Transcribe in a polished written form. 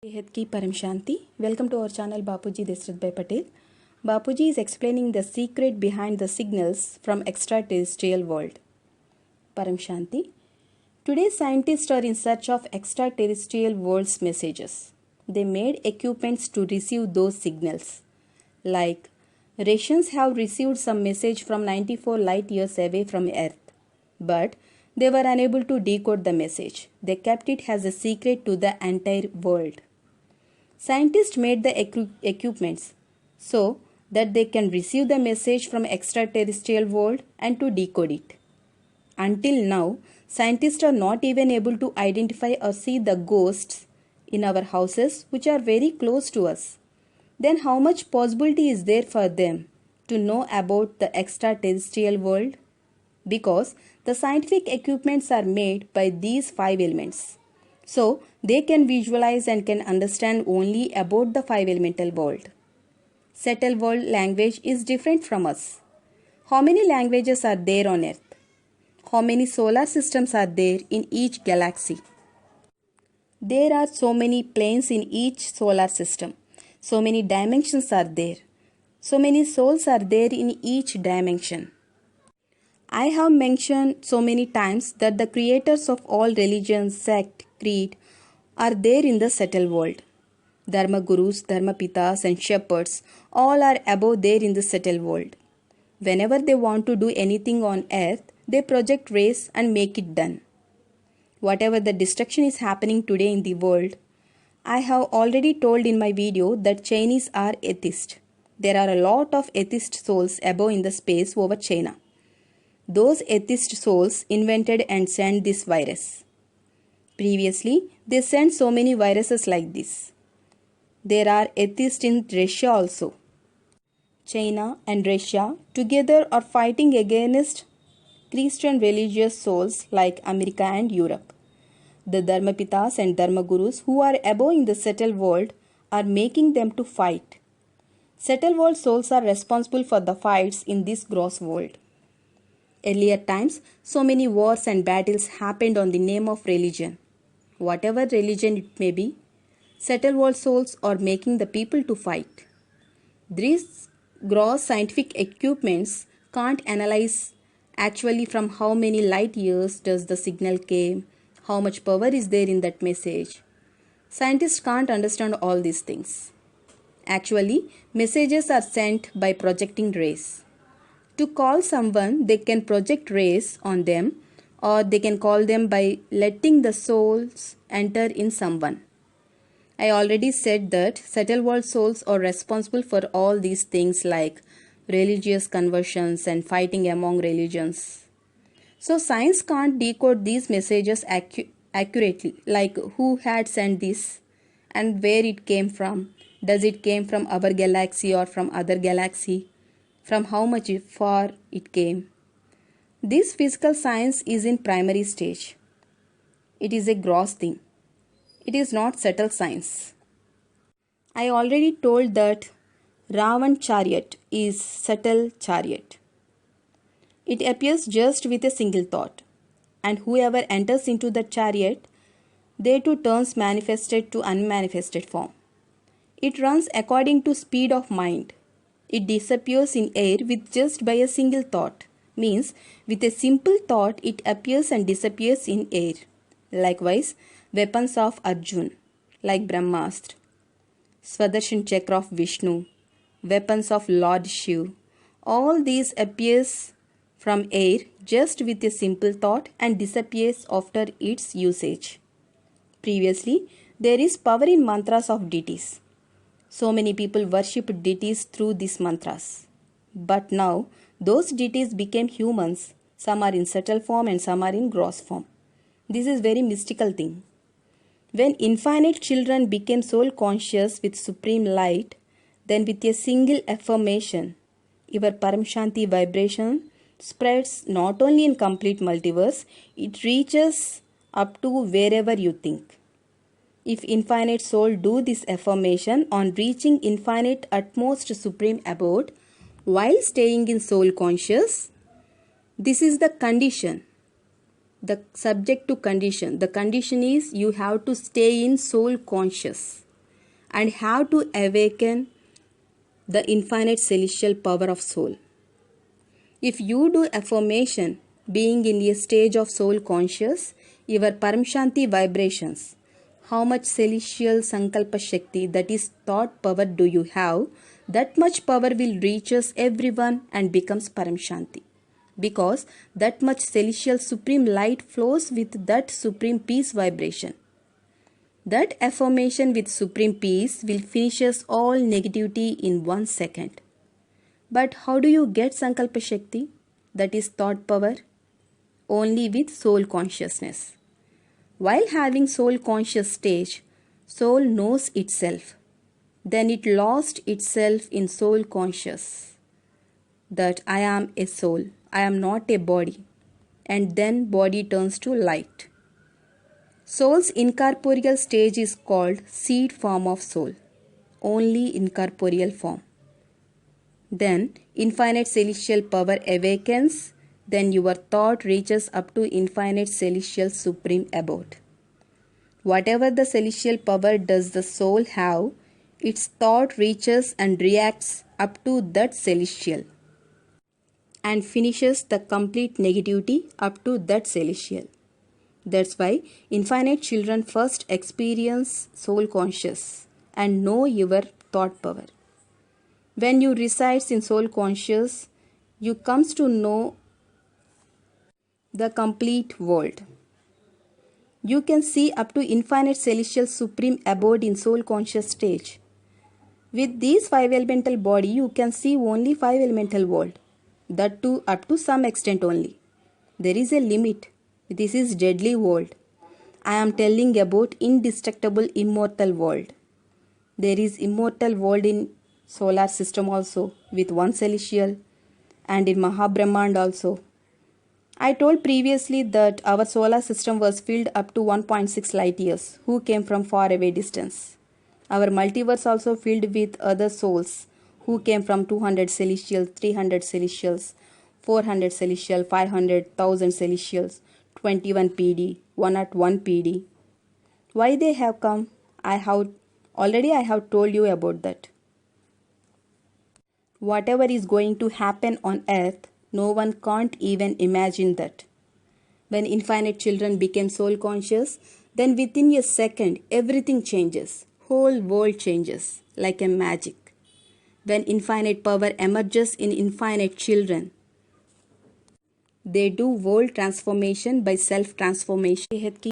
Behed ki Param Shanti. Welcome to our channel Bapuji Deshrath Bhai Patel. Bapuji is explaining the secret behind the signals from extraterrestrial world. Param Shanti. Today scientists are in search of extraterrestrial world's messages. They made equipments to receive those signals. Like Russians have received some message from 94 light years away from Earth. But they were unable to decode the message. They kept it as a secret to the entire world. Scientists made the equipments so that they can receive the message from extraterrestrial world and to decode it. Until now, scientists are not even able to identify or see the ghosts in our houses which are very close to us. Then how much possibility is there for them to know about the extraterrestrial world? Because the scientific equipments are made by these 5 elements. So, they can visualize and can understand only about the 5 elemental world. Subtle world language is different from us. How many languages are there on Earth? How many solar systems are there in each galaxy? There are so many planes in each solar system. So many dimensions are there. So many souls are there in each dimension. I have mentioned so many times that the creators of all religions, sect, creed are there in the subtle world. Dharma gurus, dharma pitas and shepherds all are above there in the subtle world. Whenever they want to do anything on earth, they project rays and make it done. Whatever the destruction is happening today in the world, I have already told in my video that Chinese are atheists. There are a lot of atheist souls above in the space over China. Those atheist souls invented and sent this virus. Previously, they sent so many viruses like this. There are atheists in Russia also. China and Russia together are fighting against Christian religious souls like America and Europe. The Dharmapitas and Dharmagurus who are above in the subtle world are making them to fight. Subtle world souls are responsible for the fights in this gross world. Earlier times, so many wars and battles happened on the name of religion. Whatever religion it may be, subtle world souls are making the people to fight. These gross scientific equipments can't analyze actually from how many light years does the signal came, how much power is there in that message. Scientists can't understand all these things. Actually, messages are sent by projecting rays. To call someone, they can project rays on them, or they can call them by letting the souls enter in someone. I already said that subtle world souls are responsible for all these things like religious conversions and fighting among religions. So science can't decode these messages accurately, like who had sent this and where it came from. Does it came from our galaxy or from other galaxy? From how much far it came. This physical science is in primary stage. It is a gross thing. It is not subtle science. I already told that Ravan chariot is subtle chariot. It appears just with a single thought, and whoever enters into the chariot, they too turns manifested to unmanifested form. It runs according to speed of mind. It disappears in air with just by a single thought. Means with a simple thought it appears and disappears in air. Likewise, weapons of Arjun like Brahmastra, Swadershan Chakra of Vishnu, weapons of Lord Shiv, all these appears from air just with a simple thought and disappears after its usage. Previously, there is power in mantras of deities. So many people worship deities through these mantras. But now, those deities became humans. Some are in subtle form and some are in gross form. This is very mystical thing. When infinite children became soul conscious with supreme light, then with a single affirmation, your Param Shanti vibration spreads not only in complete multiverse, it reaches up to wherever you think. If infinite soul do this affirmation on reaching infinite utmost supreme abode while staying in soul conscious, this is the condition. The subject to condition. The condition is you have to stay in soul conscious. and have to awaken the infinite celestial power of soul. If you do affirmation, being in a stage of soul conscious, your Paramshanti vibrations, how much celestial Sankalpa Shakti, that is thought power, do you have, that much power will reaches everyone and becomes Paramshanti. Because that much celestial supreme light flows with that supreme peace vibration. That affirmation with supreme peace will finishes all negativity in 1 second. But how do you get Sankalpa Shakti? That is thought power. Only with soul consciousness. While having soul conscious stage, soul knows itself. Then it lost itself in soul conscious. That I am a soul, I am not a body. And then body turns to light. Soul's incorporeal stage is called seed form of soul. Only incorporeal form. Then infinite celestial power awakens. Then your thought reaches up to infinite celestial supreme abode. Whatever the celestial power does the soul have, its thought reaches and reacts up to that celestial and finishes the complete negativity up to that celestial. That's why infinite children first experience soul conscious and know your thought power. When you resides in soul conscious, you comes to know the complete world. You can see up to infinite celestial supreme abode in soul conscious stage. With these 5 elemental body, you can see only 5 elemental world. That too up to some extent only. There is a limit. This is deadly world. I am telling about indestructible immortal world. There is immortal world in solar system also with one celestial, and in Mahabrahmand also. I told previously that our solar system was filled up to 1.6 light years who came from far away distance. Our multiverse also filled with other souls who came from 200 celestials, 300 celestials, 400 celestial, 500,000 celestials, 21 PD, 101 PD. Why they have come? I have told you about that. Whatever is going to happen on earth, no one can't even imagine that. When infinite children became soul conscious, then within a second everything changes. Whole world changes like a magic. When infinite power emerges in infinite children, they do world transformation by self transformation.